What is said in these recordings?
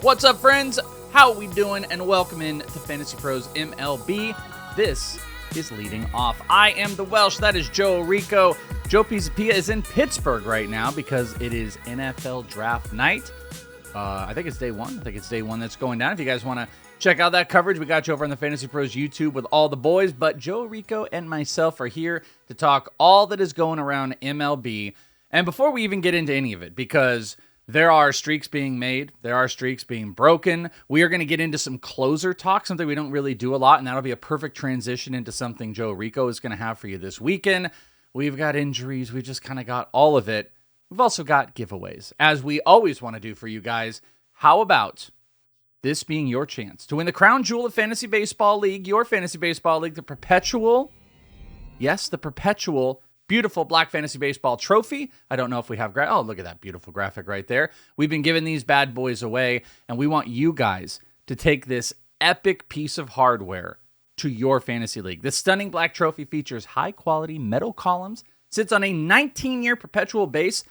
What's up, friends? How we doing? And welcome in to FantasyPros MLB. This is Leading Off. I am the Welsh. That is Joe Orrico. Joe Pisapia is in Pittsburgh right now because it is NFL draft night. I think it's day one. That's going down. If you guys want to check out that coverage, we got you over on the FantasyPros YouTube with all the boys. But Joe Orrico and myself are here to talk all that is going around MLB. And before we even get into any of it, because there are streaks being made, there are streaks being broken, we are going to get into some closer talk, something we don't really do a lot, and that'll be a perfect transition into something Joe Orrico is going to have for you this weekend. We've got injuries. We just kind of got all of it. We've also got giveaways, as we always want to do for you guys. How about this being your chance to win the crown jewel of Fantasy Baseball League, your Fantasy Baseball League, the perpetual, beautiful Black Fantasy Baseball trophy. I don't know if we have, oh, look at that beautiful graphic right there. We've been giving these bad boys away, and we want you guys to take this epic piece of hardware to your fantasy league. This stunning black trophy features high-quality metal columns, sits on a 19-year perpetual base.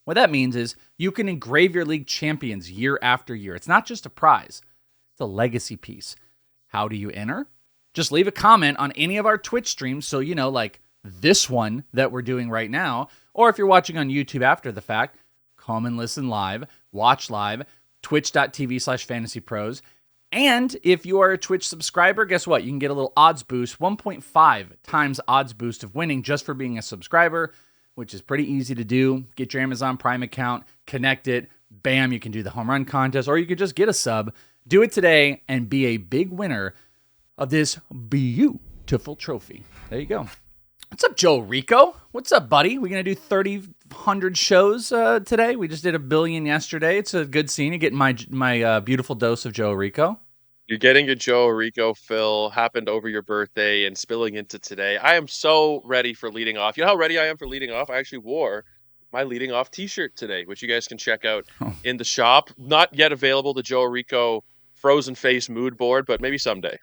What that means is you can engrave your league champions year after year. It's not just a prize. It's a legacy piece. How do you enter? Just leave a comment on any of our Twitch streams so you know, like this one that we're doing right now, or if you're watching on YouTube after the fact, come and listen live, watch live, twitch.tv/fantasypros. And if you are a Twitch subscriber, guess what? You can get a little odds boost, 1.5 times odds boost of winning just for being a subscriber, which is pretty easy to do. Get your Amazon Prime account, connect it, bam, you can do the home run contest, or you could just get a sub. Do it today and be a big winner of this beautiful trophy. There you go. What's up, Joe Orrico? What's up, buddy? We're going to do 3,000 shows today. We just did 1 billion yesterday. It's a good scene. You're getting my beautiful dose of Joe Orrico. You're getting your Joe Orrico fill, happened over your birthday and spilling into today. I am so ready for leading off. You know how ready I am for leading off? I actually wore my leading off t-shirt today, which you guys can check out in the shop. Not yet available, the Joe Orrico frozen face mood board, but maybe someday.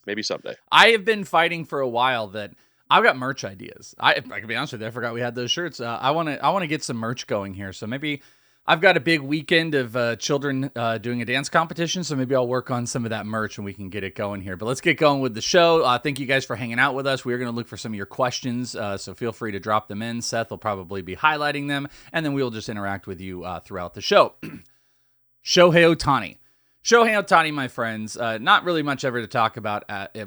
I have been fighting for a while that I've got merch ideas. I can be honest with you, I forgot we had those shirts. I want to get some merch going here. So maybe I've got a big weekend of children doing a dance competition. So maybe I'll work on some of that merch and we can get it going here. But let's get going with the show. Thank you guys for hanging out with us. We are going to look for some of your questions. So feel free to drop them in. Seth will probably be highlighting them. And then we will just interact with you throughout the show. Shohei Ohtani, my friends, not really much ever to talk about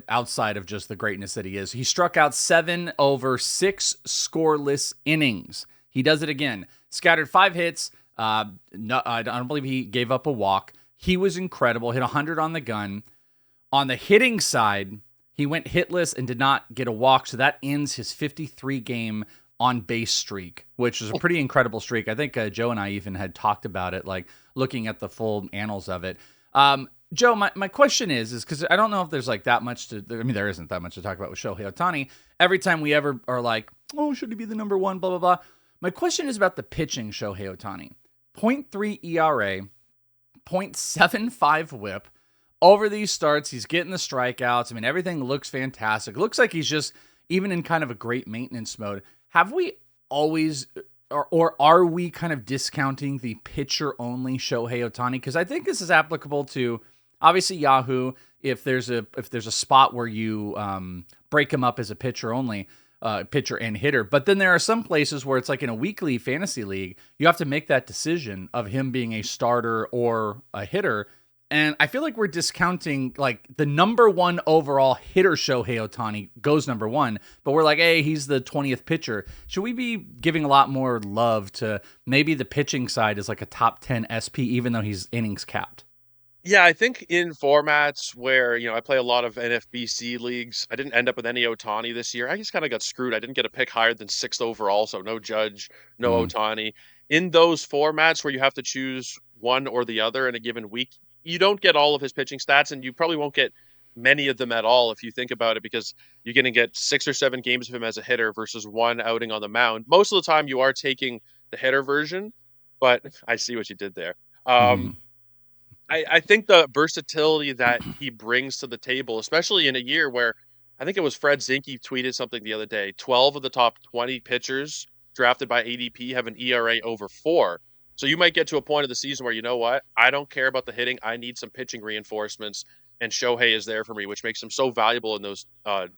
outside of just the greatness that he is. He struck out 7 over 6 scoreless innings. He does it again. Scattered 5 hits. I don't believe he gave up a walk. He was incredible. Hit 100 on the gun. On the hitting side, he went hitless and did not get a walk, so that ends his 53-game on-base streak, which is a pretty incredible streak. I think Joe and I even had talked about it, like looking at the full annals of it. Joe, my question is because I don't know if there's like that much there isn't that much to talk about with Shohei Ohtani. Every time we ever are like, oh, should he be the number one, blah, blah, blah. My question is about the pitching Shohei Ohtani. 0.3 ERA, 0.75 whip. Over these starts, he's getting the strikeouts. I mean, everything looks fantastic. Looks like he's just even in kind of a great maintenance mode. Have we always... Or are we kind of discounting the pitcher-only Shohei Ohtani? Because I think this is applicable to, obviously, Yahoo. If there's a spot where you break him up as a pitcher-only, pitcher and hitter. But then there are some places where it's like in a weekly fantasy league, you have to make that decision of him being a starter or a hitter. And I feel like we're discounting like the number one overall hitter Shohei Ohtani goes number one, but we're like, hey, he's the 20th pitcher. Should we be giving a lot more love to maybe the pitching side is like a top 10 SP, even though he's innings capped? Yeah, I think in formats where, I play a lot of NFBC leagues, I didn't end up with any Ohtani this year. I just kind of got screwed. I didn't get a pick higher than 6th overall, so no Judge, no Ohtani. In those formats where you have to choose one or the other in a given week, you don't get all of his pitching stats, and you probably won't get many of them at all if you think about it, because you're going to get 6 or 7 games of him as a hitter versus 1 outing on the mound. Most of the time you are taking the hitter version, but I see what you did there. I think the versatility that he brings to the table, especially in a year where I think it was Fred Zinke tweeted something the other day, 12 of the top 20 pitchers drafted by ADP have an ERA over 4. So you might get to a point of the season where, you know what, I don't care about the hitting. I need some pitching reinforcements, and Shohei is there for me, which makes him so valuable in those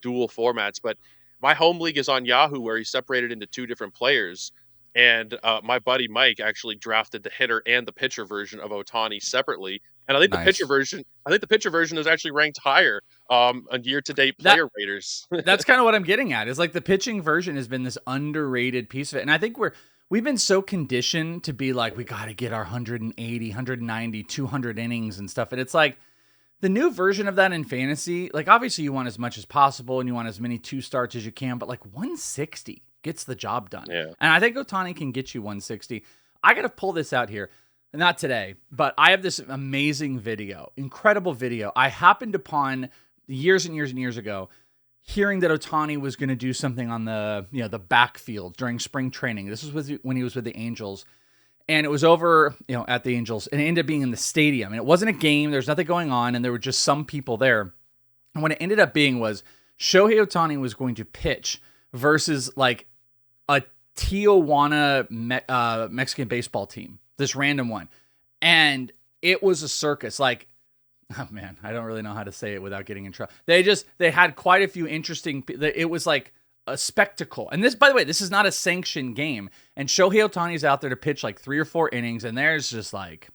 dual formats. But my home league is on Yahoo, where he's separated into two different players. And my buddy Mike actually drafted the hitter and the pitcher version of Ohtani separately. And I think Nice. the pitcher version is actually ranked higher on year-to-date That player raters. that's kind of what I'm getting at. Is like the pitching version has been this underrated piece of it. And I think we've been so conditioned to be like, we got to get our 180, 190, 200 innings and stuff. And it's like the new version of that in fantasy, like obviously you want as much as possible and you want as many 2 starts as you can, but like 160 gets the job done. Yeah. And I think Ohtani can get you 160. I got to pull this out here. Not today, but I have this amazing video, incredible video. I happened upon years and years and years ago, hearing that Ohtani was going to do something on the backfield during spring training. This was when he was with the Angels, and it was over at the Angels, and it ended up being in the stadium. And it wasn't a game. There's nothing going on, and there were just some people there. And what it ended up being was Shohei Ohtani was going to pitch versus like a Tijuana Mexican baseball team, this random one, and it was a circus. Like, oh man, I don't really know how to say it without getting in trouble. They had quite a few interesting. It was like a spectacle. And this, by the way, this is not a sanctioned game. And Shohei Ohtani is out there to pitch like 3 or 4 innings, and there's just like,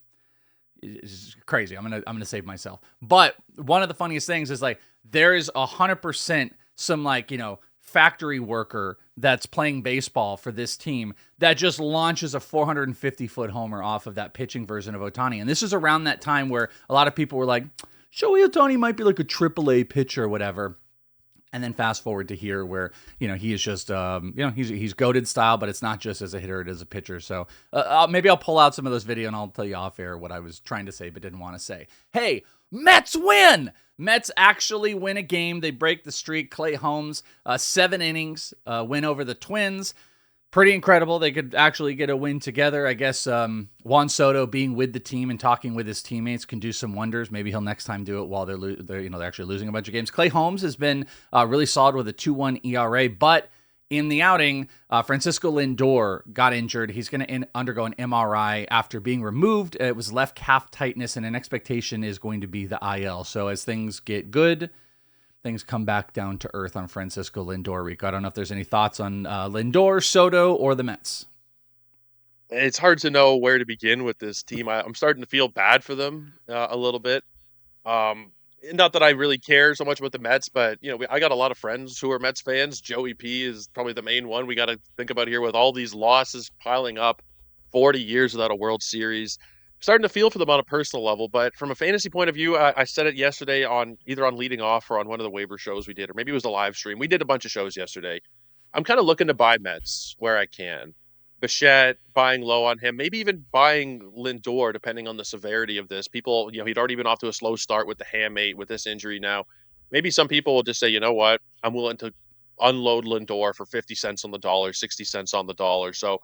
it's crazy. I'm gonna save myself. But one of the funniest things is like there is 100% some like factory worker that's playing baseball for this team that just launches a 450-foot homer off of that pitching version of Ohtani. And this is around that time where a lot of people were like, Shohei Ohtani might be like a AAA pitcher or whatever. And then fast forward to here where, he is just, he's goated style, but it's not just as a hitter, it is a pitcher. So maybe I'll pull out some of those video and I'll tell you off air what I was trying to say but didn't want to say. Hey, Mets win! Mets actually win a game. They break the streak. Clay Holmes, 7 innings, win over the Twins. Pretty incredible. They could actually get a win together. I guess Juan Soto being with the team and talking with his teammates can do some wonders. Maybe he'll next time do it while they're actually losing a bunch of games. Clay Holmes has been really solid with a 2.1 ERA, but in the outing, Francisco Lindor got injured. He's going to undergo an MRI after being removed. It was left calf tightness, and an expectation is going to be the IL. So as things get good, things come back down to earth on Francisco Lindor. Rico, I don't know if there's any thoughts on Lindor, Soto, or the Mets. It's hard to know where to begin with this team. I'm starting to feel bad for them a little bit. Not that I really care so much about the Mets, but I got a lot of friends who are Mets fans. Joey P is probably the main one we got to think about here with all these losses piling up, 40 years without a World Series. Starting to feel for them on a personal level, but from a fantasy point of view, I said it yesterday either on Leading Off or on one of the waiver shows we did, or maybe it was a live stream. We did a bunch of shows yesterday. I'm kind of looking to buy Mets where I can. Bichette, buying low on him, maybe even buying Lindor, depending on the severity of this. People, he'd already been off to a slow start with the hamate, with this injury now. Maybe some people will just say, you know what, I'm willing to unload Lindor for 50 cents on the dollar, 60 cents on the dollar. So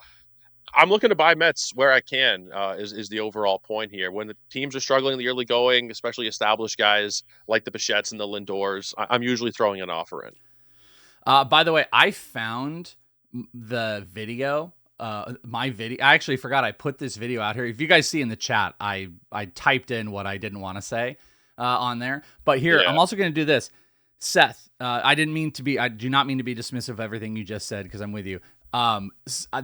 I'm looking to buy Mets where I can, is the overall point here. When the teams are struggling in the early going, especially established guys like the Bichettes and the Lindors, I'm usually throwing an offer in. By the way, I found the video. My video. I actually forgot I put this video out here. If you guys see in the chat, I typed in what I didn't want to say on there. But here, yeah. I'm also going to do this. Seth, I do not mean to be dismissive of everything you just said because I'm with you.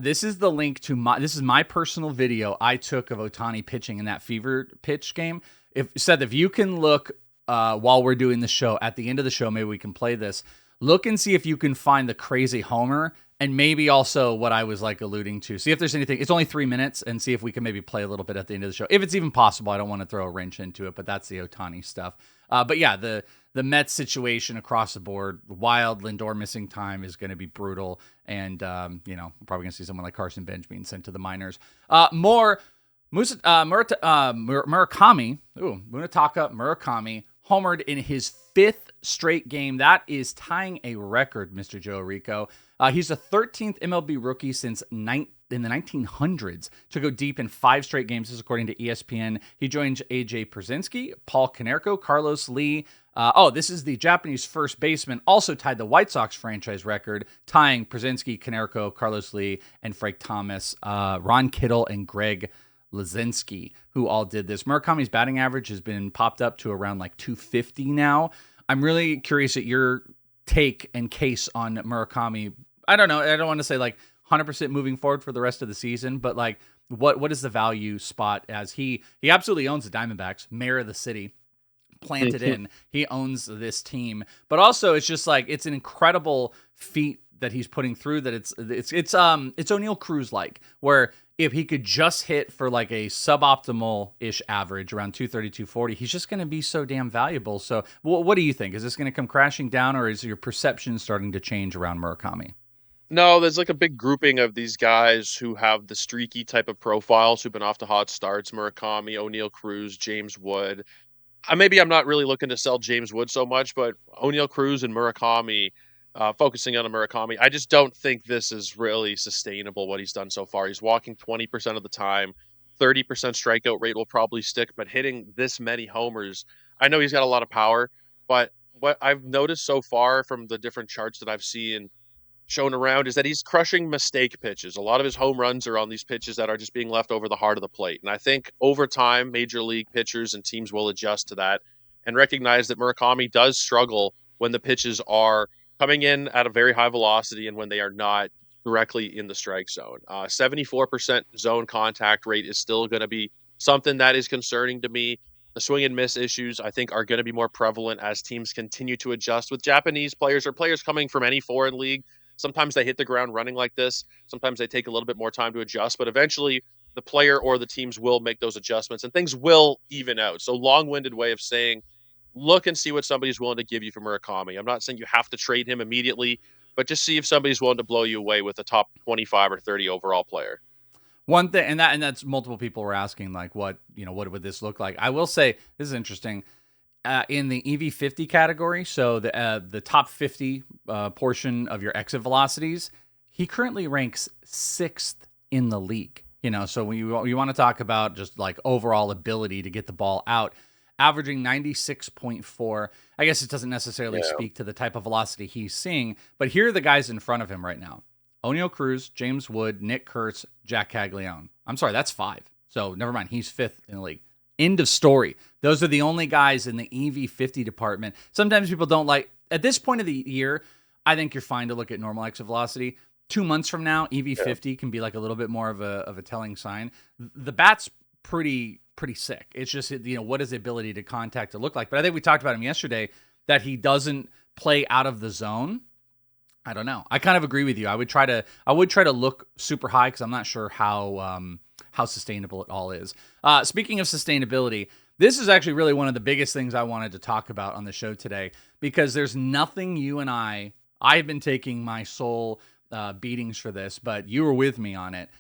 This is the link to this is my personal video I took of Ohtani pitching in that fever pitch game. If you can look while we're doing the show, at the end of the show, maybe we can play this. Look and see if you can find the crazy homer. And maybe also what I was like alluding to. See if there's anything. It's only 3 minutes, and see if we can maybe play a little bit at the end of the show. If it's even possible, I don't want to throw a wrench into it, but that's the Ohtani stuff. But yeah, the Mets situation across the board, wild. Lindor missing time is going to be brutal. And, we're probably going to see someone like Carson Bench being sent to the minors. Munetaka Murakami homered in his 5th straight game. That is tying a record, Mr. Joe Orrico. He's the 13th MLB rookie since in the 1900s to go deep in 5 straight games, this is according to ESPN. He joins A.J. Pierzynski, Paul Konerko, Carlos Lee. This is the Japanese first baseman, also tied the White Sox franchise record, tying Pierzynski, Konerko, Carlos Lee, and Frank Thomas, Ron Kittle, and Greg Lazinski, who all did this. Murakami's batting average has been popped up to around like 250 now. I'm really curious at your take and case on Murakami. I don't know. I don't want to say like 100% moving forward for the rest of the season, but like what is the value spot as he absolutely owns the Diamondbacks, mayor of the city, planted in. He owns this team, but also it's just like it's an incredible feat that he's putting through. That it's Oneil Cruz like, where if he could just hit for like a suboptimal ish average around 230, 240, he's just going to be so damn valuable. So what do you think? Is this going to come crashing down, or is your perception starting to change around Murakami? No, there's like a big grouping of these guys who have the streaky type of profiles who've been off to hot starts. Murakami, Oneil Cruz, James Wood. Maybe I'm not really looking to sell James Wood so much, but Oneil Cruz and Murakami, focusing on Murakami, I just don't think this is really sustainable what he's done so far. He's walking 20% of the time, 30% strikeout rate will probably stick, but hitting this many homers, I know he's got a lot of power, but what I've noticed so far from the different charts that I've seen shown around is that he's crushing mistake pitches. A lot of his home runs are on these pitches that are just being left over the heart of the plate. And I think over time, major league pitchers and teams will adjust to that and recognize that Murakami does struggle when the pitches are coming in at a very high velocity and when they are not directly in the strike zone. 74% zone contact rate is still going to be something that is concerning to me. The swing and miss issues, I think, are going to be more prevalent as teams continue to adjust with Japanese players or players coming from any foreign league. Sometimes they hit the ground running like this. Sometimes they take a little bit more time to adjust, but eventually the player or the teams will make those adjustments and things will even out. So long-winded way of saying, look and see what somebody's willing to give you for Murakami. I'm not saying you have to trade him immediately, but just see if somebody's willing to blow you away with a top 25 or 30 overall player. One thing, and that's multiple people were asking, like, what would this look like? I will say, this is interesting. In the EV50 category, so the top 50 portion of your exit velocities, he currently ranks 6th in the league. So when you want to talk about just like overall ability to get the ball out, averaging 96.4. I guess it doesn't necessarily speak to the type of velocity he's seeing, but here are the guys in front of him right now: Oneil Cruz, James Wood, Nick Kurtz, Jack Caglione. I'm sorry, that's 5. So never mind, he's 5th in the league. End of story. Those are the only guys in the EV50 department. Sometimes people don't like, at this point of the year, I think you're fine to look at normal exit velocity. 2 months from now, EV50 can be like a little bit more of a telling sign. The bat's pretty sick. It's just, what is the ability to contact to look like? But I think we talked about him yesterday, that he doesn't play out of the zone. I don't know. I kind of agree with you. I would try to look super high because I'm not sure how sustainable it all is. Speaking of sustainability, this is actually really one of the biggest things I wanted to talk about on the show today, because there's nothing you and I've been taking my soul beatings for this, but you were with me on it.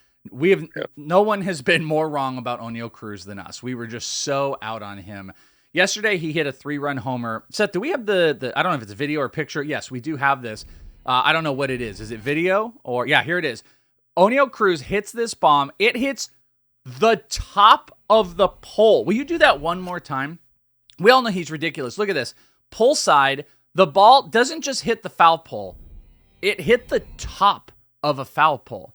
No one has been more wrong about Oneil Cruz than us. We were just so out on him. Yesterday, he hit a 3-run homer. Seth, do we have the I don't know if it's a video or picture. Yes, we do have this. I don't know what it is. Is it video or, yeah, here it is. Oneil Cruz hits this bomb. It hits the top of the pole. Will you do that one more time? We all know he's ridiculous. Look at this. Pull side. The ball doesn't just hit the foul pole. It hit the top of a foul pole.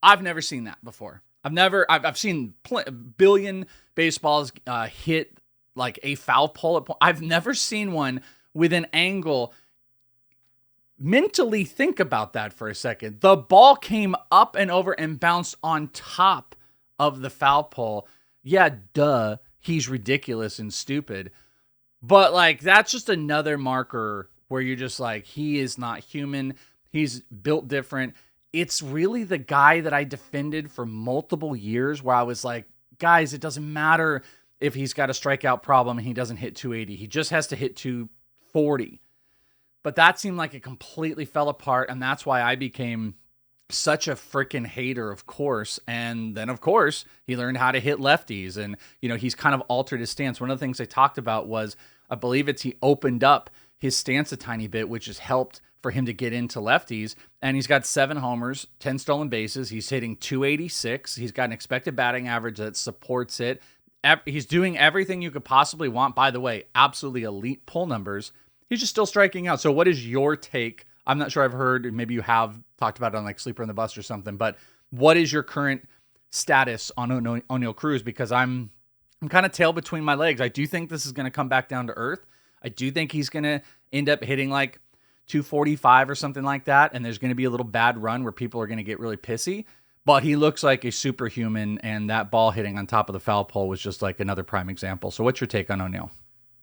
I've never seen that before. I've seen a billion baseballs hit like a foul pole. I've never seen one with an angle. Mentally think about that for a second. The ball came up and over and bounced on top of the foul pole. Yeah, duh. He's ridiculous and stupid. But like, that's just another marker where you're just like, he is not human. He's built different. It's really the guy that I defended for multiple years, where I was like, guys, it doesn't matter if he's got a strikeout problem and he doesn't hit 280. He just has to hit 240. But that seemed like it completely fell apart, and that's why I became such a freaking hater, of course. And then, of course, he learned how to hit lefties, and he's kind of altered his stance. One of the things they talked about was, I believe he opened up his stance a tiny bit, which has helped for him to get into lefties. And he's got 7 homers, 10 stolen bases. He's hitting 286. He's got an expected batting average that supports it. He's doing everything you could possibly want. By the way, absolutely elite pull numbers. He's just still striking out. So what is your take? I'm not sure I've heard, maybe you have talked about it on like Sleeper on the Bus or something, but what is your current status on Oneil Cruz because I'm kind of tail between my legs. I do think this is going to come back down to earth. I do think he's going to end up hitting like 245 or something like that, and there's going to be a little bad run where people are going to get really pissy. But he looks like a superhuman, and that ball hitting on top of the foul pole was just like another prime example. So what's your take on Oneil?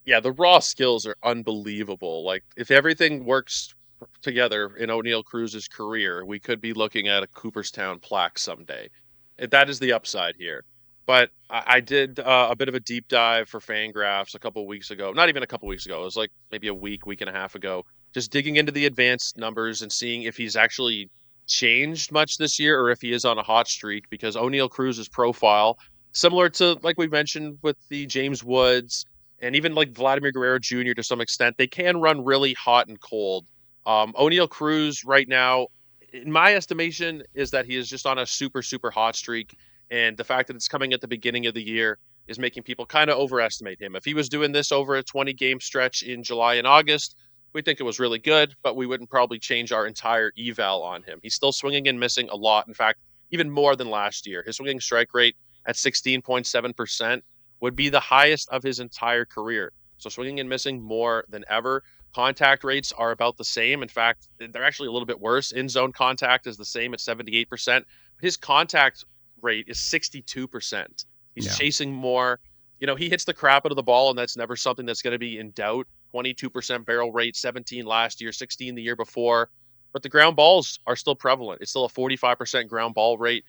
Yeah, the raw skills are unbelievable. Like, if everything works together in Oneil Cruz's career, we could be looking at a Cooperstown plaque someday. That is the upside here. But I did a bit of a deep dive for Fangraphs a couple weeks ago. Not even a couple weeks ago. It was like maybe a week and a half ago. Just digging into the advanced numbers and seeing if he's actually changed much this year or if he is on a hot streak, because Oneil Cruz's profile, similar to like we mentioned with the James Woods and even like Vladimir Guerrero Jr. to some extent, they can run really hot and cold. Oneil Cruz right now, in my estimation, is that he is just on a super, super hot streak. And the fact that it's coming at the beginning of the year is making people kind of overestimate him. If he was doing this over a 20-game stretch in July and August, we think it was really good, but we wouldn't probably change our entire eval on him. He's still swinging and missing a lot. In fact, even more than last year. His swinging strike rate at 16.7% would be the highest of his entire career. So swinging and missing more than ever. Contact rates are about the same. In fact, they're actually a little bit worse. In-zone contact is the same at 78%. His contact rate is 62%. He's chasing more. You know, he hits the crap out of the ball, and that's never something that's going to be in doubt. 22% barrel rate, 17 last year, 16 the year before. But the ground balls are still prevalent. It's still a 45% ground ball rate.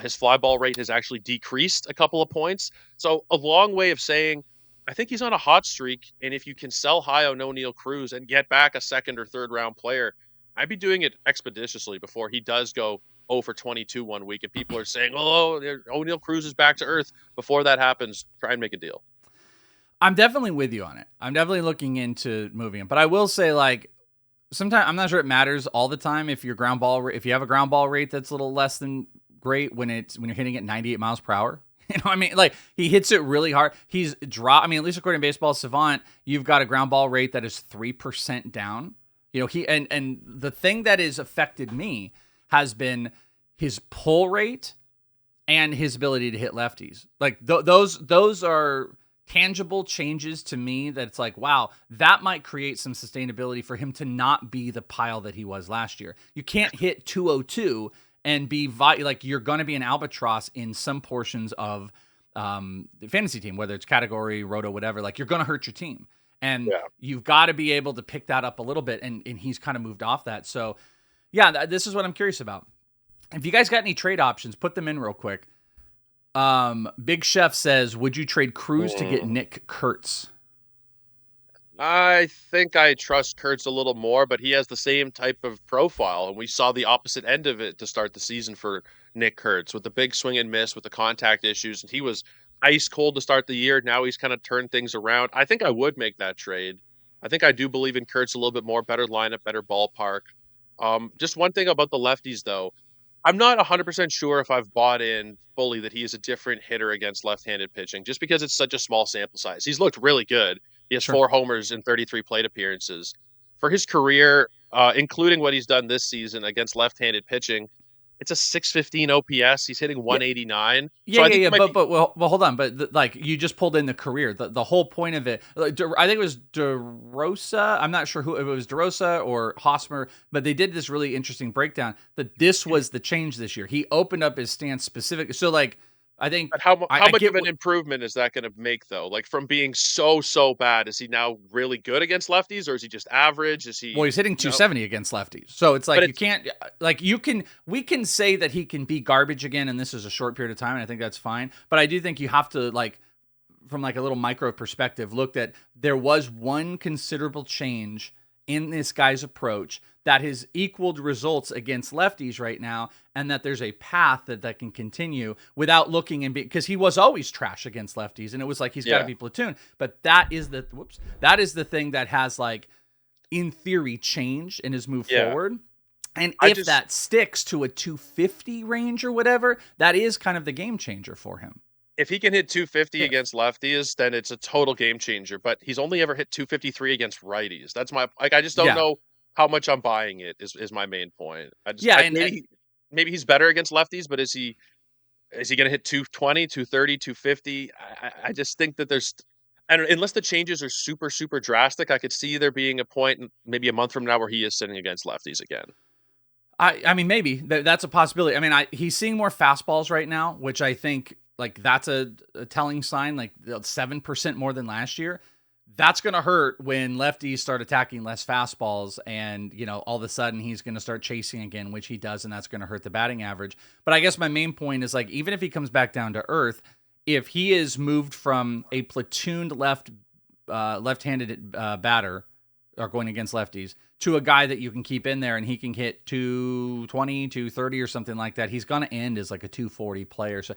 His fly ball rate has actually decreased a couple of points. So a long way of saying, I think he's on a hot streak. And if you can sell high on Oneil Cruz and get back a second or third round player, I'd be doing it expeditiously before he does go 0 for 22 one week. And people are saying, oh, Oneil Cruz is back to earth. Before that happens, try and make a deal. I'm definitely with you on it. I'm definitely looking into moving him. But I will say, like, sometimes I'm not sure it matters all the time if your ground ball, if you have a ground ball rate that's a little less than great when you're hitting it 98 miles per hour. You know what I mean? Like, he hits it really hard. I mean, at least according to Baseball Savant, you've got a ground ball rate that is 3% down. You know, and the thing that has affected me has been his pull rate and his ability to hit lefties. Like, those are tangible changes to me that it's like, wow, that might create some sustainability for him to not be the pile that he was last year. You can't hit 202 and be like, you're going to be an albatross in some portions of the fantasy team, whether it's category, roto, whatever. Like, you're going to hurt your team, and you've got to be able to pick that up a little bit. And he's kind of moved off that. So yeah, this is what I'm curious about. If you guys got any trade options, put them in real quick. Big Chef says, would you trade Cruz to get Nick Kurtz? I think I trust Kurtz a little more, but he has the same type of profile, and we saw the opposite end of it to start the season for Nick Kurtz with the big swing and miss, with the contact issues, and he was ice cold to start the year. Now he's kind of turned things around. I think I would make that trade. I think I do believe in Kurtz a little bit more, better lineup, better ballpark. Just one thing about the lefties, though. I'm not 100% sure if I've bought in fully that he is a different hitter against left-handed pitching, just because it's such a small sample size. He's looked really good. He has 4 homers in 33 plate appearances. For his career, including what he's done this season against left-handed pitching, it's a 615 OPS. He's hitting 189. But hold on. But like, you just pulled in the career. The whole point of it, like, I think it was DeRosa. I'm not sure who it was, DeRosa or Hosmer, but they did this really interesting breakdown that this was the change this year. He opened up his stance specific. So like, I think, but how much of an improvement is that going to make, though? Like, from being so bad, is he now really good against lefties, or is he just average? Is he? Well, he's hitting 270 against lefties, so it's like, you can't, like, we can say that he can be garbage again, and this is a short period of time, and I think that's fine. But I do think you have to, like, from like a little micro perspective, look at there was one considerable change in this guy's approach that has equaled results against lefties right now, and that there's a path that can continue without looking and because he was always trash against lefties, and it was like, he's got to be platoon. But that is the thing that has, like, in theory, changed and has moved forward. And if that sticks to a 250 range or whatever, that is kind of the game changer for him. If he can hit 250 against lefties, then it's a total game changer. But he's only ever hit 253 against righties. That's my, like, I just don't know how much I'm buying it is my main point. Maybe he's better against lefties, but is he Is he going to hit 220, 230, 250? I just think that unless the changes are super, super drastic, I could see there being a point maybe a month from now where he is sitting against lefties again. I mean, maybe that's a possibility. I mean, he's seeing more fastballs right now, which I think like that's a telling sign, like 7% more than last year. That's going to hurt when lefties start attacking less fastballs and, all of a sudden he's going to start chasing again, which he does, and that's going to hurt the batting average. But I guess my main point is like, even if he comes back down to earth, if he is moved from a platooned left-handed batter or going against lefties to a guy that you can keep in there and he can hit 220, 230 or something like that, he's going to end as like a 240 player. So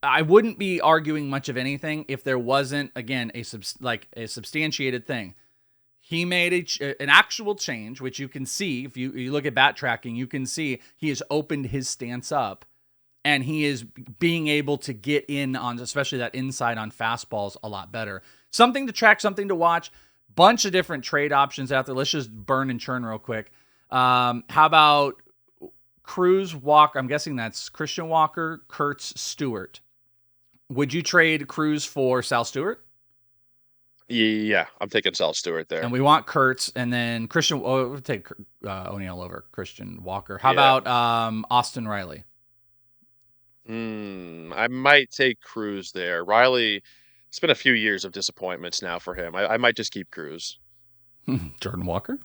I wouldn't be arguing much of anything if there wasn't, again, a substantiated thing. He made an actual change, which you can see. If you look at bat tracking, you can see he has opened his stance up, and he is being able to get in on, especially that inside on fastballs, a lot better. Something to track, something to watch. Bunch of different trade options out there. Let's just burn and churn real quick. How about Cruz, Walker? I'm guessing that's Christian Walker, Kurtz, Stewart. Would you trade Cruz for Sal Stewart? Yeah, I'm taking Sal Stewart there. And we want Kurtz, and then Christian. We'll take Oneil over Christian Walker. How about Austin Riley? I might take Cruz there. Riley, it's been a few years of disappointments now for him. I might just keep Cruz. Jordan Walker?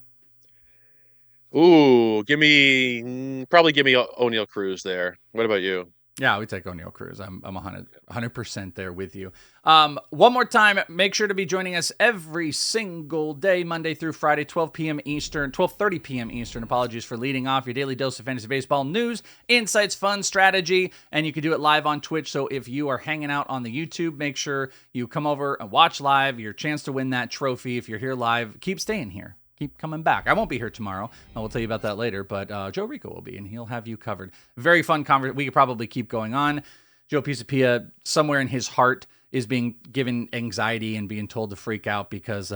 Ooh, probably give me Oneil Cruz there. What about you? Yeah, we take Oneil Cruz. I'm 100% there with you. One more time, make sure to be joining us every single day, Monday through Friday, 12 p.m. Eastern, 12:30 p.m. Eastern. Apologies for leading off your daily dose of fantasy baseball news, insights, fun, strategy, and you can do it live on Twitch. So if you are hanging out on the YouTube, make sure you come over and watch live. Your chance to win that trophy. If you're here live, keep staying here. Keep coming back. I won't be here tomorrow. I will tell you about that later, but Joe Orrico will be, and he'll have you covered. Very fun conversation. We could probably keep going on. Joe Pisapia, somewhere in his heart, is being given anxiety and being told to freak out because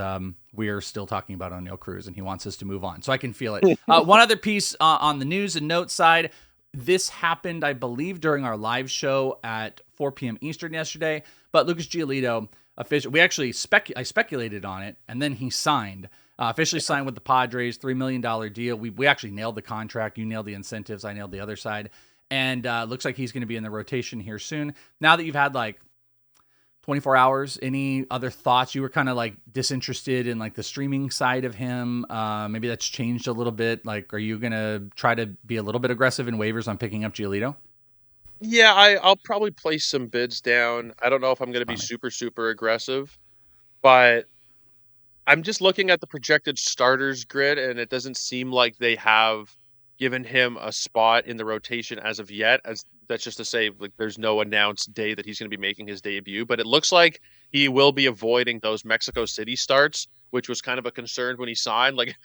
we are still talking about Oneil Cruz, and he wants us to move on. So I can feel it. One other piece on the news and notes side. This happened, I believe, during our live show at 4 p.m. Eastern yesterday, but Lucas Giolito, I speculated on it, and then he signed. Officially signed with the Padres, $3 million deal. We actually nailed the contract. You nailed the incentives. I nailed the other side. And looks like he's going to be in the rotation here soon. Now that you've had like 24 hours, any other thoughts? You were kind of like disinterested in like the streaming side of him. Maybe that's changed a little bit. Like, are you going to try to be a little bit aggressive in waivers on picking up Giolito? Yeah, I'll probably place some bids down. I don't know if I'm going to be super, super aggressive, but I'm just looking at the projected starters grid, and it doesn't seem like they have given him a spot in the rotation as of yet. As that's just to say, like, there's no announced day that he's going to be making his debut, but it looks like he will be avoiding those Mexico City starts, which was kind of a concern when he signed. Like,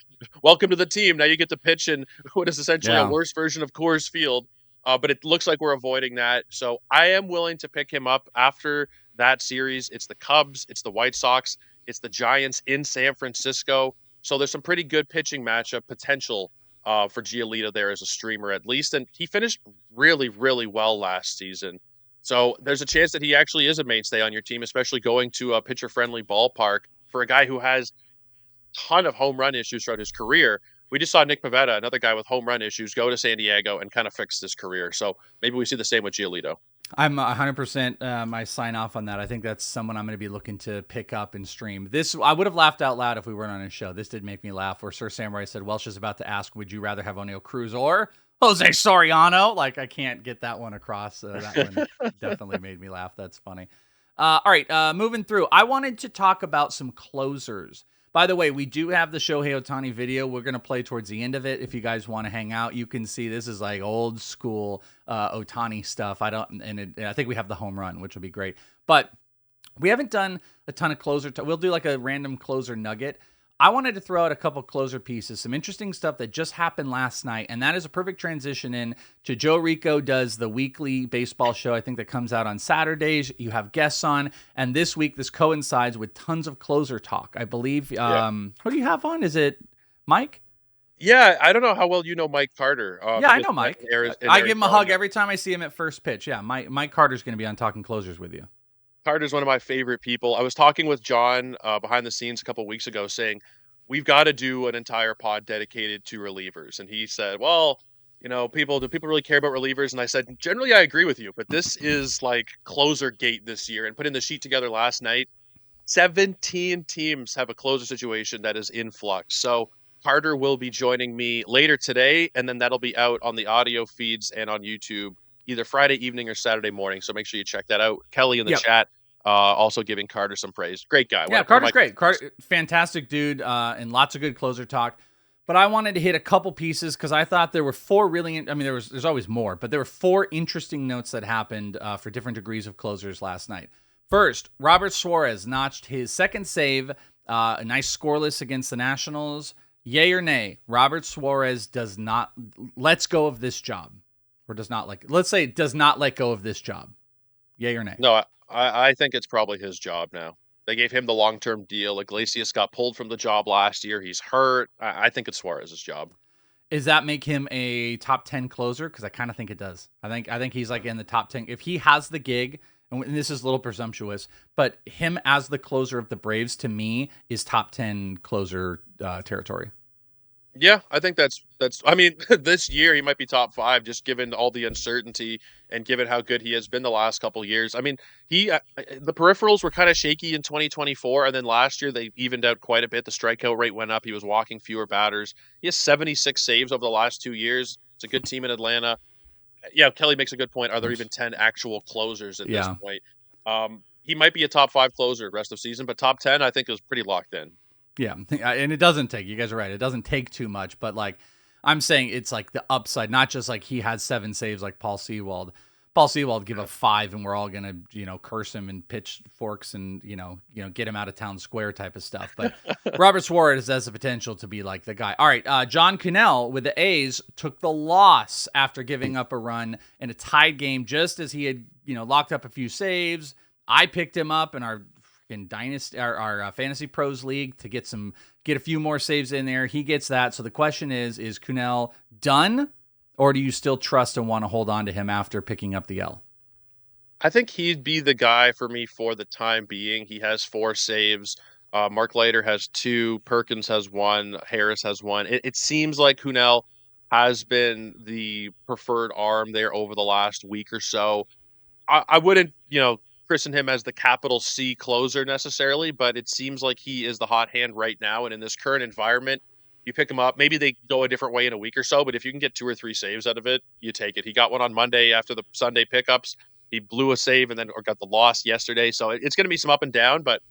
welcome to the team. Now you get to pitch in what is essentially a worse version of Coors Field. But it looks like we're avoiding that. So I am willing to pick him up after that series. It's the Cubs, it's the White Sox, it's the Giants in San Francisco. So there's some pretty good pitching matchup potential for Giolito there as a streamer at least. And he finished really, really well last season. So there's a chance that he actually is a mainstay on your team, especially going to a pitcher-friendly ballpark for a guy who has a ton of home run issues throughout his career. We just saw Nick Pivetta, another guy with home run issues, go to San Diego and kind of fix his career. So maybe we see the same with Giolito. I'm 100%. I sign off on that. I think that's someone I'm going to be looking to pick up and stream. This I would have laughed out loud if we weren't on a show. This did make me laugh. Where Sir Samurai said, "Welsh is about to ask, would you rather have Oneil Cruz or Jose Soriano?" Like, I can't get that one across. That one definitely made me laugh. That's funny. All right, moving through. I wanted to talk about some closers. By the way, we do have the Shohei Ohtani video. We're going to play towards the end of it. If you guys want to hang out, you can see this is like old school Ohtani stuff. I think we have the home run, which will be great. But we haven't done a ton of closer. We'll do like a random closer nugget. I wanted to throw out a couple closer pieces, some interesting stuff that just happened last night, and that is a perfect transition in to Joe Orrico does the weekly baseball show, I think that comes out on Saturdays. You have guests on, and this week this coincides with tons of closer talk. I believe, Who do you have on? Is it Mike? Yeah, I don't know how well you know Mike Carter. Yeah, I Because know he went Mike. in I give him a hug Arizona. every time I see him at first pitch. Yeah, Mike Carter's going to be on Talking Closers with you. Carter's one of my favorite people. I was talking with John behind the scenes a couple weeks ago saying, we've got to do an entire pod dedicated to relievers. And he said, well, do people really care about relievers? And I said, generally, I agree with you, but this is like closer gate this year. And putting the sheet together last night, 17 teams have a closer situation that is in flux. So Carter will be joining me later today, and then that'll be out on the audio feeds and on YouTube either Friday evening or Saturday morning. So make sure you check that out. Kelly in the Yep. chat also giving Carter some praise. Great guy. Yeah, Carter's great. Carter, fantastic dude, and lots of good closer talk. But I wanted to hit a couple pieces because I thought there were four really. I mean, there's always more, but there were four interesting notes that happened for different degrees of closers last night. First, Robert Suarez notched his second save, a nice scoreless against the Nationals. Yay or nay? Robert Suarez does not lets go of this job, or does not let's say does not let go of this job. Yay or nay? No, I think it's probably his job now. They gave him the long-term deal. Iglesias got pulled from the job last year. He's hurt. I think it's Suarez's job. Does that make him a top 10 closer? Because I kind of think it does. I think he's like in the top 10. If he has the gig, and this is a little presumptuous, but him as the closer of the Braves to me is top 10 closer territory. Yeah, I think that's. I mean, this year he might be top 5, just given all the uncertainty and given how good he has been the last couple of years. I mean, the peripherals were kind of shaky in 2024, and then last year they evened out quite a bit. The strikeout rate went up. He was walking fewer batters. He has 76 saves over the last 2 years. It's a good team in Atlanta. Yeah, Kelly makes a good point. Are there even 10 actual closers at this point? He might be a top 5 closer rest of season, but top 10 I think is pretty locked in. Yeah, and it doesn't take, you guys are right, it doesn't take too much, but like I'm saying it's like the upside, not just like he had 7 saves like Paul Sewald. Paul Sewald give up 5 and we're all going to, curse him and pitch forks and, get him out of town square type of stuff. But Robert Suarez has the potential to be like the guy. All right. John Cannell with the A's took the loss after giving up a run in a tied game, just as he had, locked up a few saves. I picked him up in our dynasty, our fantasy pros league to get a few more saves in there. He gets that. So the question is Cannell done? Or do you still trust and want to hold on to him after picking up the L? I think he'd be the guy for me for the time being. He has 4 saves. Mark Leiter has 2. Perkins has 1. Harris has 1. It seems like Cannell has been the preferred arm there over the last week or so. I wouldn't, christen him as the capital C closer necessarily, but it seems like he is the hot hand right now. And in this current environment, you pick him up. Maybe they go a different way in a week or so, but if you can get 2 or 3 saves out of it, you take it. He got one on Monday after the Sunday pickups. He blew a save and then got the loss yesterday. So it's going to be some up and down, but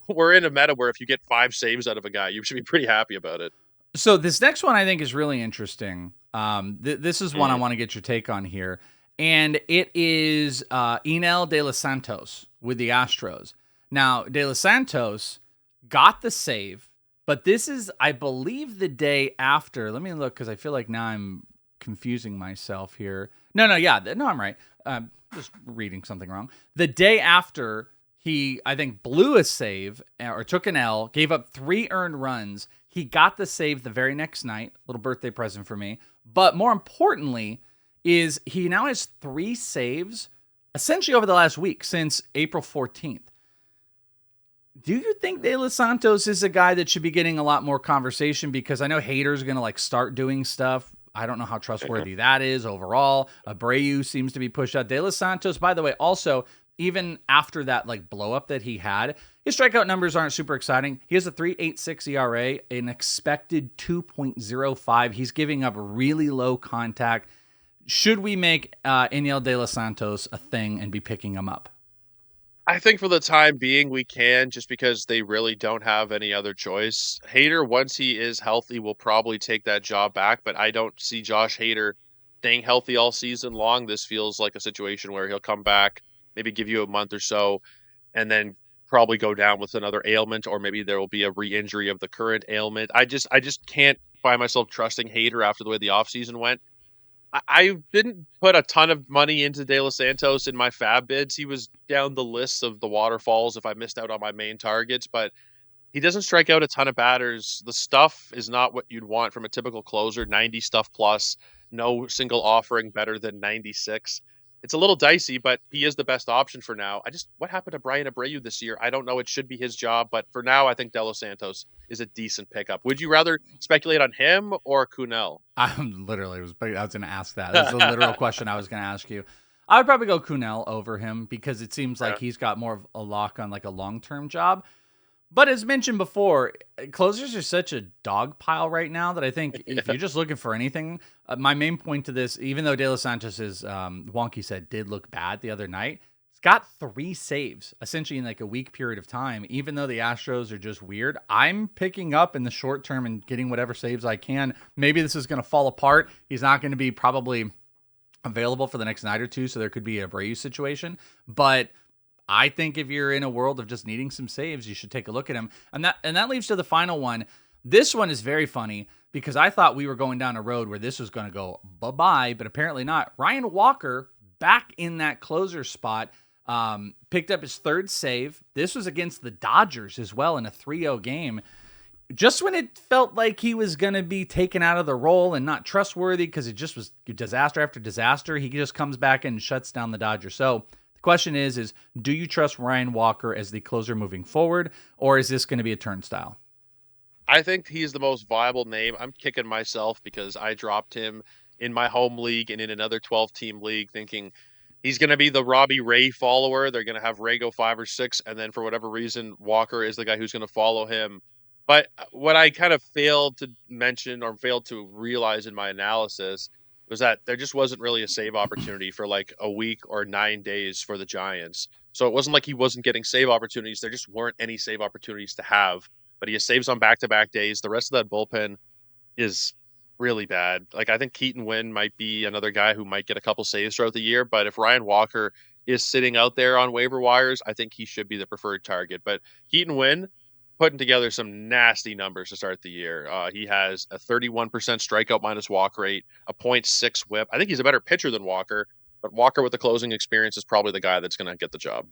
we're in a meta where if you get 5 saves out of a guy, you should be pretty happy about it. So this next one I think is really interesting. This is one I want to get your take on here. And it is Oneil De Los Santos with the Astros. Now, De Los Santos got the save, but this is, I believe, the day after. Let me look because I feel like now I'm confusing myself here. No, I'm right. Just reading something wrong. The day after he, I think, blew a save or took an L, gave up 3 earned runs. He got the save the very next night. Little birthday present for me. But more importantly, is he now has 3 saves essentially over the last week since April 14th. Do you think De Los Santos is a guy that should be getting a lot more conversation? Because I know haters are going to start doing stuff. I don't know how trustworthy that is overall. Abreu seems to be pushed out. De Los Santos, by the way, also, even after that blow up that he had, his strikeout numbers aren't super exciting. He has a 3.86 ERA, an expected 2.05. He's giving up really low contact. Should we make Oneil De Los Santos a thing and be picking him up? I think for the time being, we can, just because they really don't have any other choice. Hader, once he is healthy, will probably take that job back, but I don't see Josh Hader staying healthy all season long. This feels like a situation where he'll come back, maybe give you a month or so, and then probably go down with another ailment, or maybe there will be a re-injury of the current ailment. I just can't find myself trusting Hader after the way the offseason went. I didn't put a ton of money into De Los Santos in my fab bids. He was down the list of the waterfalls if I missed out on my main targets, but he doesn't strike out a ton of batters. The stuff is not what you'd want from a typical closer, 90 stuff plus, no single offering better than 96. It's a little dicey, but he is the best option for now. What happened to Brian Abreu this year? I don't know. It should be his job, but for now, I think De Los Santos is a decent pickup. Would you rather speculate on him or Cunell? I was going to ask that. That's a literal question I was going to ask you. I would probably go Cunell over him because it seems like he's got more of a lock on like a long-term job. But as mentioned before, closers are such a dog pile right now that I think if you're just looking for anything, my main point to this, even though De Los Santos's wonky said did look bad the other night, he's got 3 saves essentially in like a week period of time. Even though the Astros are just weird, I'm picking up in the short term and getting whatever saves I can. Maybe this is going to fall apart. He's not going to be probably available for the next night or two, so there could be a Abreu situation, but I think if you're in a world of just needing some saves, you should take a look at him. And that leads to the final one. This one is very funny because I thought we were going down a road where this was going to go bye-bye, but apparently not. Ryan Walker back in that closer spot, picked up his 3rd save. This was against the Dodgers as well in a 3-0 game. Just when it felt like he was going to be taken out of the role and not trustworthy because it just was disaster after disaster, he just comes back and shuts down the Dodgers. So the question is do you trust Ryan Walker as the closer moving forward, or is this going to be a turnstile? I think he's the most viable name. I'm kicking myself because I dropped him in my home league and in another 12-team league thinking he's going to be the Robbie Ray follower. They're going to have Ray go 5 or 6, and then for whatever reason, Walker is the guy who's going to follow him. But what I kind of failed to mention or failed to realize in my analysis was that there just wasn't really a save opportunity for like a week or 9 days for the Giants. So it wasn't like he wasn't getting save opportunities. There just weren't any save opportunities to have. But he has saves on back-to-back days. The rest of that bullpen is really bad. Like, I think Keaton Winn might be another guy who might get a couple saves throughout the year. But if Ryan Walker is sitting out there on waiver wires, I think he should be the preferred target. But Keaton Winn putting together some nasty numbers to start the year. He has a 31% strikeout minus walk rate, a .6 whip. I think he's a better pitcher than Walker, but Walker with the closing experience is probably the guy that's going to get the job.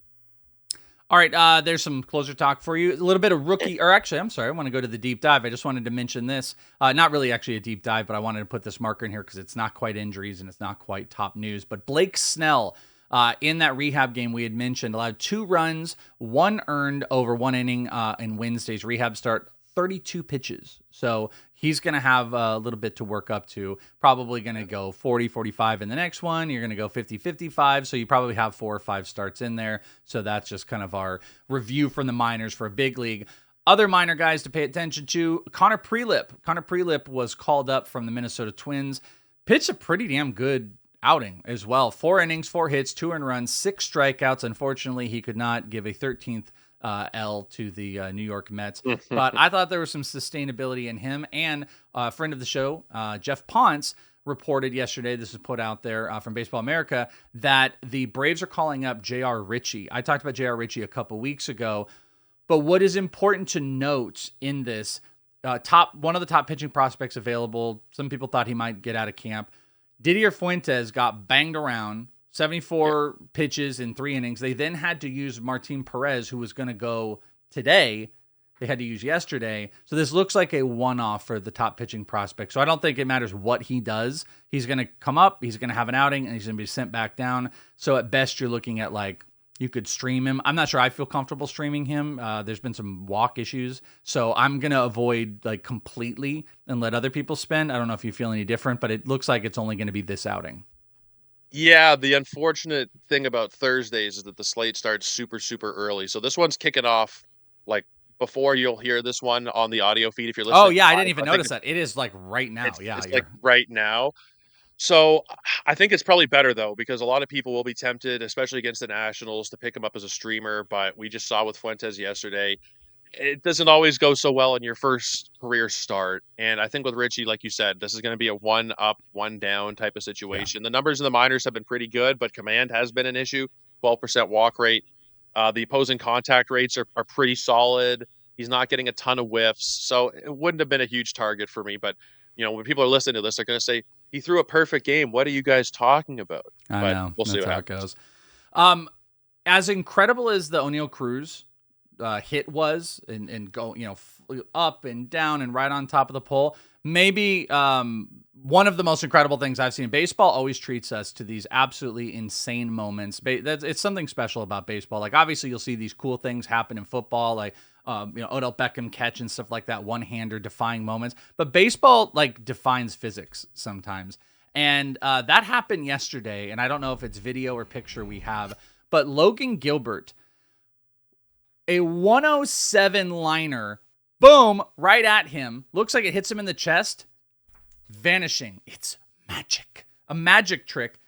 All right, there's some closer talk for you. A little bit of rookie, or actually, I'm sorry, I want to go to the deep dive. I just wanted to mention this. Not really actually a deep dive, but I wanted to put this marker in here because it's not quite injuries and it's not quite top news. But Blake Snell, in that rehab game we had mentioned, allowed 2 runs, 1 earned over 1 inning in Wednesday's rehab start, 32 pitches. So he's going to have a little bit to work up to. Probably going to go 40-45 in the next one. You're going to go 50-55. So you probably have 4 or 5 starts in there. So that's just kind of our review from the minors for a big league. Other minor guys to pay attention to, Connor Prelip. Connor Prelip was called up from the Minnesota Twins. Pitched a pretty damn good outing as well. 4 innings, 4 hits, 2 earned runs, 6 strikeouts. Unfortunately, he could not give a 13th L to the New York Mets. But I thought there was some sustainability in him. And a friend of the show, Jeff Ponce, reported yesterday, this was put out there from Baseball America, that the Braves are calling up J.R. Ritchie. I talked about J.R. Ritchie a couple weeks ago. But what is important to note in this, one of the top pitching prospects available, some people thought he might get out of camp. Didier Fuentes got banged around, 74 pitches in 3 innings. They then had to use Martin Perez, who was going to go today. They had to use yesterday. So this looks like a one-off for the top pitching prospect. So I don't think it matters what he does. He's going to come up, he's going to have an outing, and he's going to be sent back down. So at best, you're looking at like, you could stream him. I'm not sure I feel comfortable streaming him. There's been some walk issues. So I'm going to avoid like completely and let other people spend. I don't know if you feel any different, but it looks like it's only going to be this outing. Yeah, the unfortunate thing about Thursdays is that the slate starts super, super early. So this one's kicking off like before you'll hear this one on the audio feed if you're listening. Oh, yeah, I didn't even notice that. It is like right now. It's like right now. So I think it's probably better, though, because a lot of people will be tempted, especially against the Nationals, to pick him up as a streamer. But we just saw with Fuentes yesterday, it doesn't always go so well in your first career start. And I think with Richie, like you said, this is going to be a 1 up, 1 down type of situation. Yeah. The numbers in the minors have been pretty good, but command has been an issue. 12% walk rate. The opposing contact rates are pretty solid. He's not getting a ton of whiffs. So it wouldn't have been a huge target for me. But, you know, when people are listening to this, they're going to say, he threw a perfect game. What are you guys talking about? I know. We'll see how it goes. As incredible as the Oneil Cruz hit was and go, up and down and right on top of the pole. Maybe one of the most incredible things I've seen. Baseball always treats us to these absolutely insane moments. It's something special about baseball. Like, obviously, you'll see these cool things happen in football, like Odell Beckham catch and stuff like that, one-hander defying moments. But baseball like defines physics sometimes. And that happened yesterday, and I don't know if it's video or picture we have, but Logan Gilbert, a 107 liner, boom, right at him. Looks like it hits him in the chest. Vanishing. It's magic. A magic trick.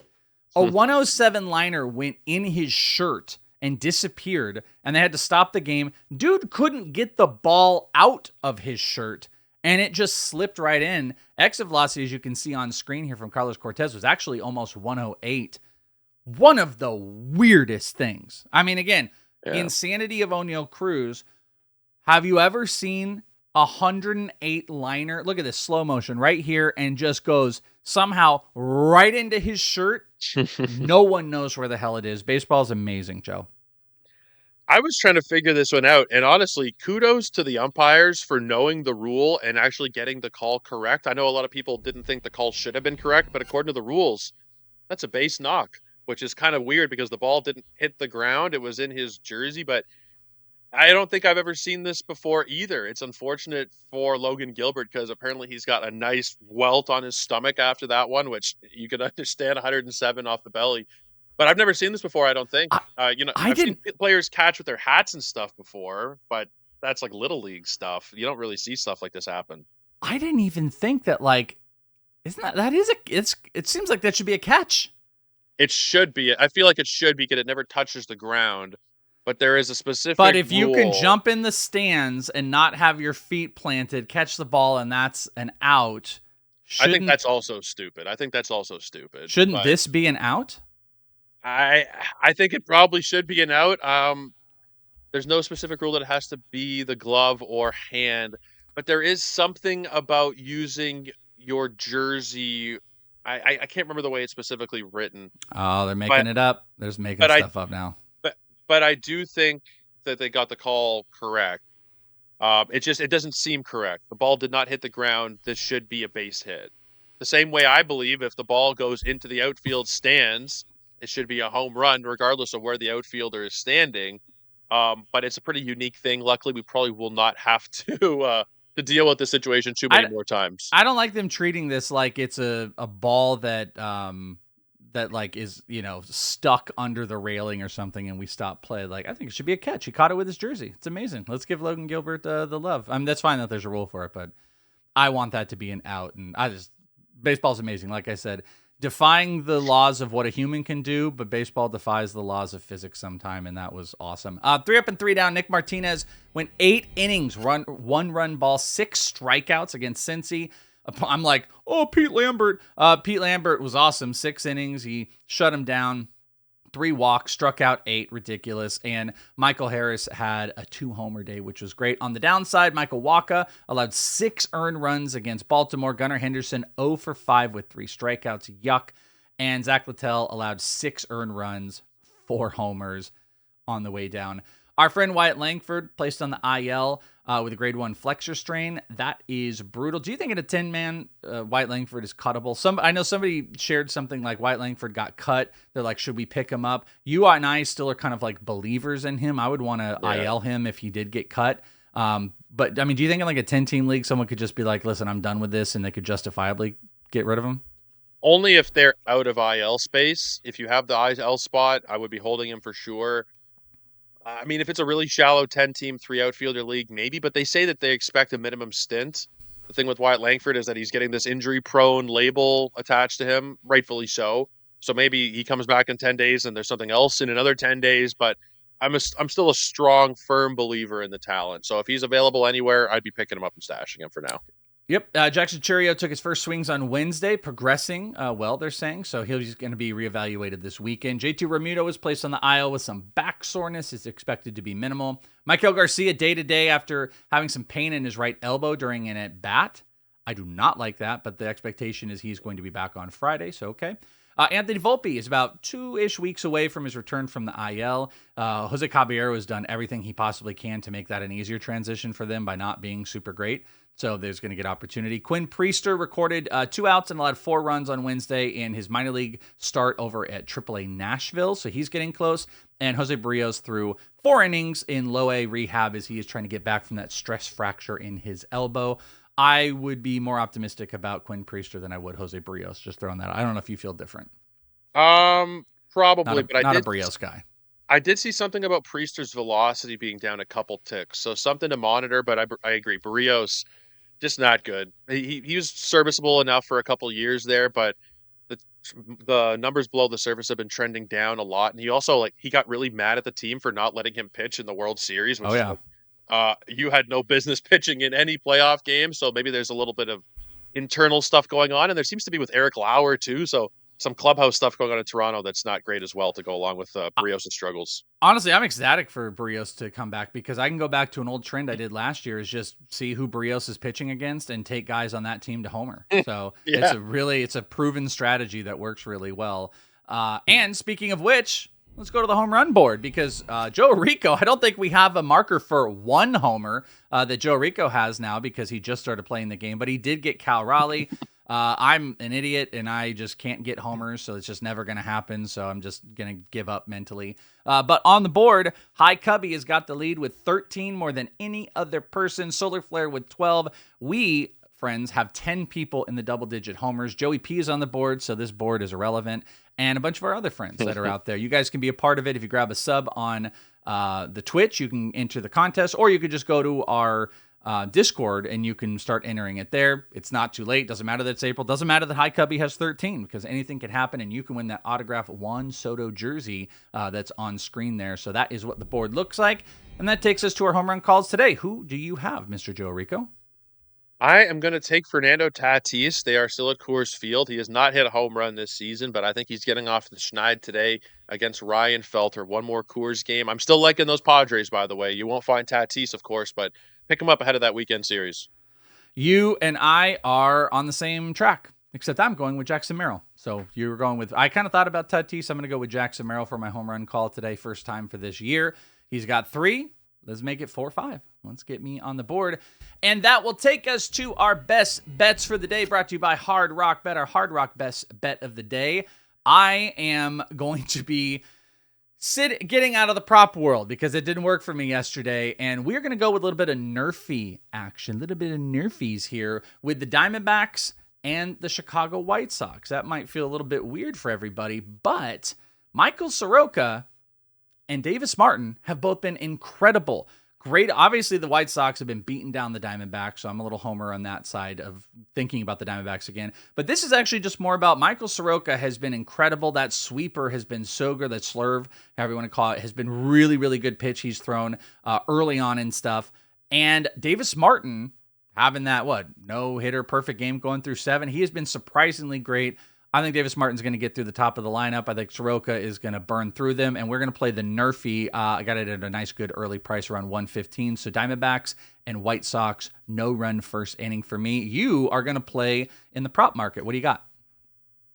A 107 liner went in his shirt and disappeared, and they had to stop the game. Dude couldn't get the ball out of his shirt, and it just slipped right in. Exit velocity, as you can see on screen here from Carlos Cortez, was actually almost 108. One of the weirdest things. I mean, again, insanity of Oneil Cruz. Have you ever seen a 108 liner? Look at this slow motion right here, and just goes somehow right into his shirt. No one knows where the hell it is. Baseball is amazing, Joe. I was trying to figure this one out, and honestly, kudos to the umpires for knowing the rule and actually getting the call correct. I know a lot of people didn't think the call should have been correct, but according to the rules, that's a base knock, which is kind of weird because the ball didn't hit the ground. It was in his jersey, but I don't think I've ever seen this before either. It's unfortunate for Logan Gilbert because apparently he's got a nice welt on his stomach after that one, which you can understand, 107 off the belly. But I've never seen this before, I don't think. I've seen players catch with their hats and stuff before, but that's like little league stuff. You don't really see stuff like this happen. I didn't even think that, like, it seems like that should be a catch. It should be. I feel like it should be because it never touches the ground. But there is a specific But if rule. you can jump in the stands and not have your feet planted, catch the ball, and that's an out. I think that's also stupid. Shouldn't this be an out? I think it probably should be an out. There's no specific rule that it has to be the glove or hand, but there is something about using your jersey. I can't remember the way it's specifically written. Oh, they're making it up. They're just making stuff up now. But I do think that they got the call correct. It doesn't seem correct. The ball did not hit the ground. This should be a base hit. The same way I believe if the ball goes into the outfield stands, it should be a home run, regardless of where the outfielder is standing. But it's a pretty unique thing. Luckily, we probably will not have to deal with this situation too many more times. I don't like them treating this like it's a ball that that like is stuck under the railing or something, and we stop play. Like, I think it should be a catch. He caught it with his jersey. It's amazing. Let's give Logan Gilbert the love. I mean, that's fine that there's a rule for it, but I want that to be an out. And baseball's amazing. Like I said, defying the laws of what a human can do, but baseball defies the laws of physics sometime, and that was awesome. 3 up and 3 down. Nick Martinez went 8 innings, 1 run ball, 6 strikeouts against Cincy. I'm like, oh, Pete Lambert. Pete Lambert was awesome. 6 innings. He shut him down. 3 walks, struck out 8. Ridiculous. And Michael Harris had a 2-homer day, which was great. On the downside, Michael Wacha allowed 6 earned runs against Baltimore. Gunnar Henderson 0 for 5 with 3 strikeouts. Yuck. And Zach Littell allowed 6 earned runs, 4 homers on the way down. Our friend Wyatt Langford placed on the IL with a grade 1 flexor strain. That is brutal. Do you think in a 10-man, Wyatt Langford is cuttable? I know somebody shared something like Wyatt Langford got cut. They're like, should we pick him up? You and I still are kind of like believers in him. I would want to IL him if he did get cut. But, I mean, do you think in like a 10-team league, someone could just be like, listen, I'm done with this, and they could justifiably get rid of him? Only if they're out of IL space. If you have the IL spot, I would be holding him for sure. I mean, if it's a really shallow 10-team, 3-outfielder league, maybe, but they say that they expect a minimum stint. The thing with Wyatt Langford is that he's getting this injury-prone label attached to him, rightfully so. So maybe he comes back in 10 days and there's something else in another 10 days, but I'm still a strong, firm believer in the talent. So if he's available anywhere, I'd be picking him up and stashing him for now. Yep. Jackson Chourio took his first swings on Wednesday, progressing well, they're saying. So he's going to be reevaluated this weekend. JT Realmuto was placed on the IL with some back soreness. It's expected to be minimal. Michael Garcia day-to-day after having some pain in his right elbow during an at-bat. I do not like that, but the expectation is he's going to be back on Friday, so okay. Anthony Volpe is about 2-ish weeks away from his return from the IL. Jose Caballero has done everything he possibly can to make that an easier transition for them by not being super great. So there's going to get opportunity. Quinn Priester recorded 2 outs and allowed 4 runs on Wednesday in his minor league start over at AAA Nashville. So he's getting close. And Jose Barrios threw 4 innings in low A rehab as he is trying to get back from that stress fracture in his elbow. I would be more optimistic about Quinn Priester than I would Jose Barrios. Just throwing that. I don't know if you feel different. Probably, but not a Barrios guy. I did see something about Priester's velocity being down a couple ticks, so something to monitor. But I agree, Barrios just not good. He was serviceable enough for a couple years there, but the numbers below the surface have been trending down a lot. And he also he got really mad at the team for not letting him pitch in the World Series. Which you had no business pitching in any playoff game, so maybe there's a little bit of internal stuff going on, and there seems to be with Eric Lauer too. So some clubhouse stuff going on in Toronto that's not great as well to go along with Barrios' struggles. Honestly, I'm ecstatic for Barrios to come back because I can go back to an old trend I did last year is just see who Barrios is pitching against and take guys on that team to homer. So it's a proven strategy that works really well. And speaking of which, let's go to the home run board because Joe Orrico, I don't think we have a marker for 1 homer that Joe Orrico has now because he just started playing the game, but he did get Cal Raleigh. I'm an idiot and I just can't get homers, so it's just never going to happen. So I'm just going to give up mentally. But on the board, High Cubby has got the lead with 13 more than any other person. Solar Flare with 12. We, friends, have 10 people in the double-digit homers. Joey P is on the board, so this board is irrelevant. And a bunch of our other friends that are out there. You guys can be a part of it if you grab a sub on the Twitch. You can enter the contest, or you could just go to our Discord and you can start entering it there. It's not too late. Doesn't matter that it's April. Doesn't matter that High Cubby has 13 because anything can happen and you can win that autographed Juan Soto jersey that's on screen there. So that is what the board looks like. And that takes us to our home run calls today. Who do you have, Mr. Joe Orrico? I am going to take Fernando Tatis. They are still at Coors Field. He has not hit a home run this season, but I think he's getting off the schneid today against Ryan Felter. One more Coors game. I'm still liking those Padres, by the way. You won't find Tatis, of course, but pick him up ahead of that weekend series. You and I are on the same track, except I'm going with Jackson Merrill. So you were going with, I kind of thought about Tatis. I'm going to go with Jackson Merrill for my home run call today. First time for this year. He's got 3. Let's make it 4 or 5. Let's get me on the board. And that will take us to our best bets for the day, brought to you by Hard Rock Bet, our Hard Rock best bet of the day. I am going to be getting out of the prop world because it didn't work for me yesterday. And we're going to go with a little bit of nerfy action, a little bit of nerfies here with the Diamondbacks and the Chicago White Sox. That might feel a little bit weird for everybody, but Michael Soroka and Davis Martin have both been incredible. Great. Obviously, the White Sox have been beating down the Diamondbacks, so I'm a little homer on that side of thinking about the Diamondbacks again. But this is actually just more about Michael Soroka has been incredible. That sweeper has been so good. That slurve, however you want to call it, has been really, really good pitch he's thrown early on and stuff. And Davis Martin having that, no-hitter, perfect game going through 7. He has been surprisingly great. I think Davis Martin's going to get through the top of the lineup. I think Soroka is going to burn through them, and we're going to play the nerfy. I got it at a nice, good early price around 115. So Diamondbacks and White Sox, no run first inning for me. You are going to play in the prop market. What do you got?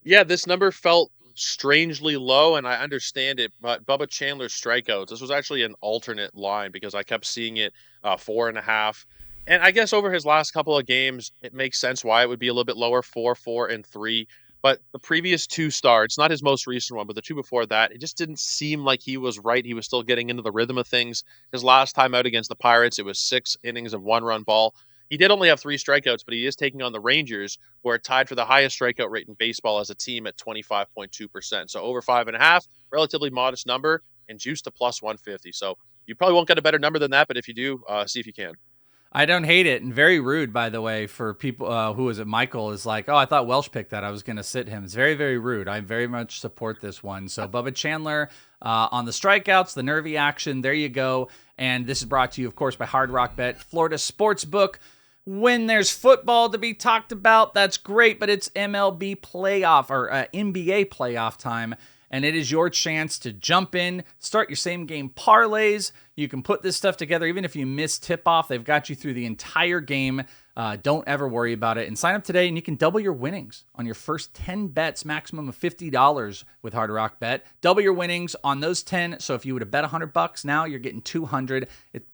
Yeah, this number felt strangely low, and I understand it, but Bubba Chandler's strikeouts, this was actually an alternate line because I kept seeing it 4.5. And I guess over his last couple of games, it makes sense why it would be a little bit lower, 4, 4, and 3. But the previous 2 starts, not his most recent one, but the 2 before that, it just didn't seem like he was right. He was still getting into the rhythm of things. His last time out against the Pirates, it was 6 innings of 1-run ball. He did only have 3 strikeouts, but he is taking on the Rangers, who are tied for the highest strikeout rate in baseball as a team at 25.2%. So over 5.5, relatively modest number, and juice to plus 150. So you probably won't get a better number than that, but if you do, see if you can. I don't hate it, and very rude, by the way, for people who is it? Michael is like, oh, I thought Welsh picked that. I was going to sit him. It's very, very rude. I very much support this one. So Bubba Chandler on the strikeouts, the nervy action. There you go. And this is brought to you, of course, by Hard Rock Bet, Florida Sportsbook. When there's football to be talked about, that's great, but it's MLB playoff or NBA playoff time. And it is your chance to jump in, start your same game parlays. You can put this stuff together. Even if you miss tip-off, they've got you through the entire game. Don't ever worry about it. And sign up today, and you can double your winnings on your first 10 bets, maximum of $50 with Hard Rock Bet. Double your winnings on those 10. So if you would have bet $100, now you're getting $200.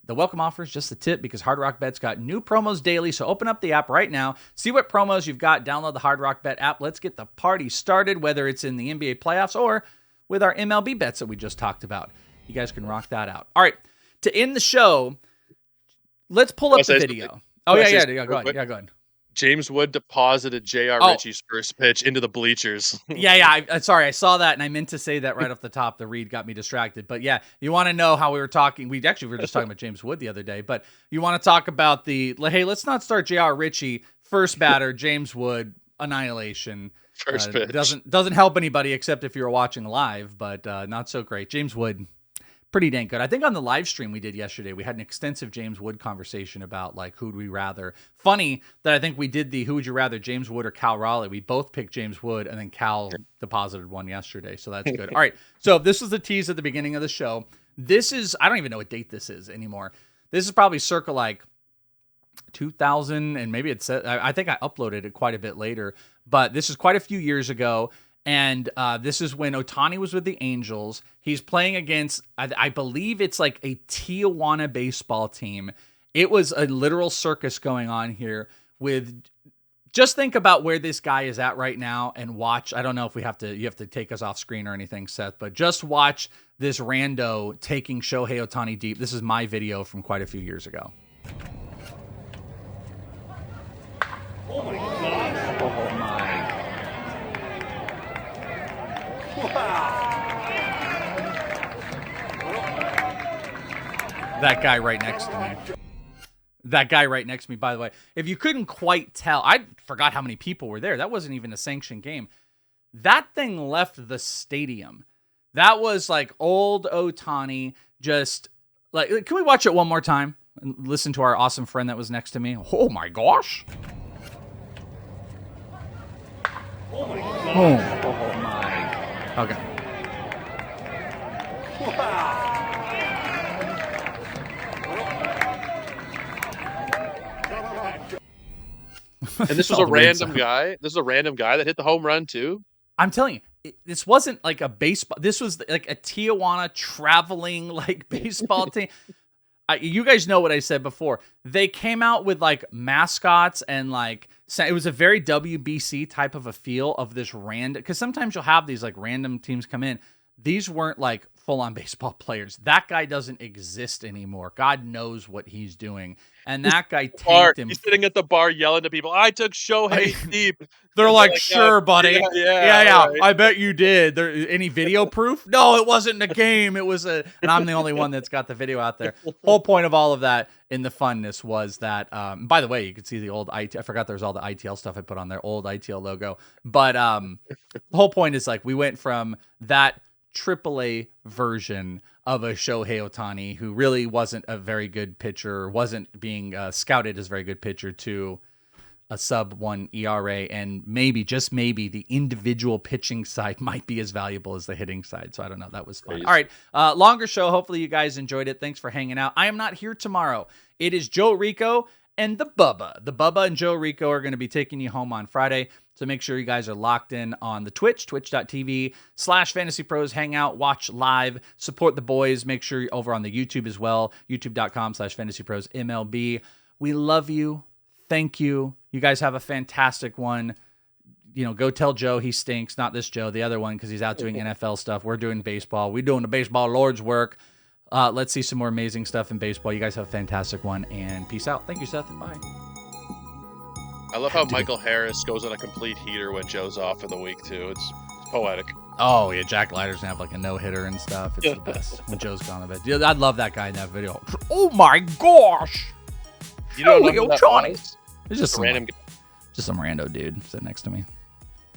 The welcome offer is just a tip because Hard Rock Bet's got new promos daily. So open up the app right now. See what promos you've got. Download the Hard Rock Bet app. Let's get the party started, whether it's in the NBA playoffs or with our MLB bets that we just talked about. You guys can rock that out. All right. To end the show, let's pull up the video. Oh, yeah. Go ahead. James Wood deposited J.R. Ritchie's first pitch into the bleachers. Sorry, I saw that, and I meant to say that right off the top. The read got me distracted. But yeah, you want to know how we were talking. We were just talking about James Wood the other day. But you want to talk about hey, let's not start J.R. Ritchie. First batter, James Wood, annihilation. First pitch. Doesn't help anybody except if you're watching live, but not so great. James Wood, pretty dang good. I think on the live stream we did yesterday, we had an extensive James Wood conversation about like who'd we rather. Funny that I think we did the who would you rather, James Wood or Cal Raleigh. We both picked James Wood, and then Cal deposited one yesterday, so that's good. All right, so this was the tease at the beginning of the show. This is, I don't even know what date this is anymore. This is probably circa like 2000, and maybe it's, I think I uploaded it quite a bit later, but this is quite a few years ago. And this is when Ohtani was with the Angels. He's playing against, I believe it's like a Tijuana baseball team. It was a literal circus going on here with, just think about where this guy is at right now and watch. I don't know if you have to take us off screen or anything, Seth, but just watch this rando taking Shohei Ohtani deep. This is my video from quite a few years ago. Oh my God. Oh my. Wow. That guy right next to me. By the way, if you couldn't quite tell, I forgot how many people were there. That wasn't even a sanctioned game. That thing left the stadium. That was like old Ohtani. Just like, can we watch it one more time and listen to our awesome friend that was next to me? Oh my gosh. Oh my God. Oh my. Okay. Wow. And this was a random guy. This is a random guy that hit the home run too. I'm telling you, this wasn't like a baseball. This was like a Tijuana traveling like baseball team. You guys know what I said before. They came out with like mascots and like it was a very WBC type of a feel of this random, because sometimes you'll have these like random teams come in. These weren't like full-on baseball players. That guy doesn't exist anymore. God knows what he's doing. And that guy tanked him. He's sitting at the bar yelling to people, I took Shohei deep. They're like, sure, buddy. Yeah. Right. I bet you did. There any video proof? No, it wasn't a game. It was and I'm the only one that's got the video out there. Whole point of all of that in the funness was that, by the way, you could see the old I forgot there was all the ITL stuff I put on there, old ITL logo. But the whole point is like we went from that AAA version of a Shohei Ohtani who really wasn't a very good pitcher, wasn't being scouted as a very good pitcher, to a sub-1 ERA, and maybe, just maybe, the individual pitching side might be as valuable as the hitting side. So I don't know. That was fun. All right. Longer show. Hopefully you guys enjoyed it. Thanks for hanging out. I am not here tomorrow. It is Joe Rico and the Bubba. The Bubba and Joe Rico are going to be taking you home on Friday. So make sure you guys are locked in on the twitch.tv/FantasyPros. Hang out, watch live, support the boys. Make sure you're over on the YouTube as well, youtube.com/FantasyPros MLB. We love you. Thank you. You guys have a fantastic one. You know, go tell Joe he stinks. Not this Joe, the other one, because he's out doing NFL stuff. We're doing baseball. We're doing the baseball Lord's work. Let's see some more amazing stuff in baseball. You guys have a fantastic one, and peace out. Thank you, Seth, and bye. I love how Michael Harris goes on a complete heater when Joe's off for the week, too. It's poetic. Oh, yeah, Jack Leiter's going to have like a no-hitter and stuff. It's the best when Joe's gone a bit. Yeah, I'd love that guy in that video. Oh, my gosh. You don't know who that was? It's just some random, just some rando dude sitting next to me.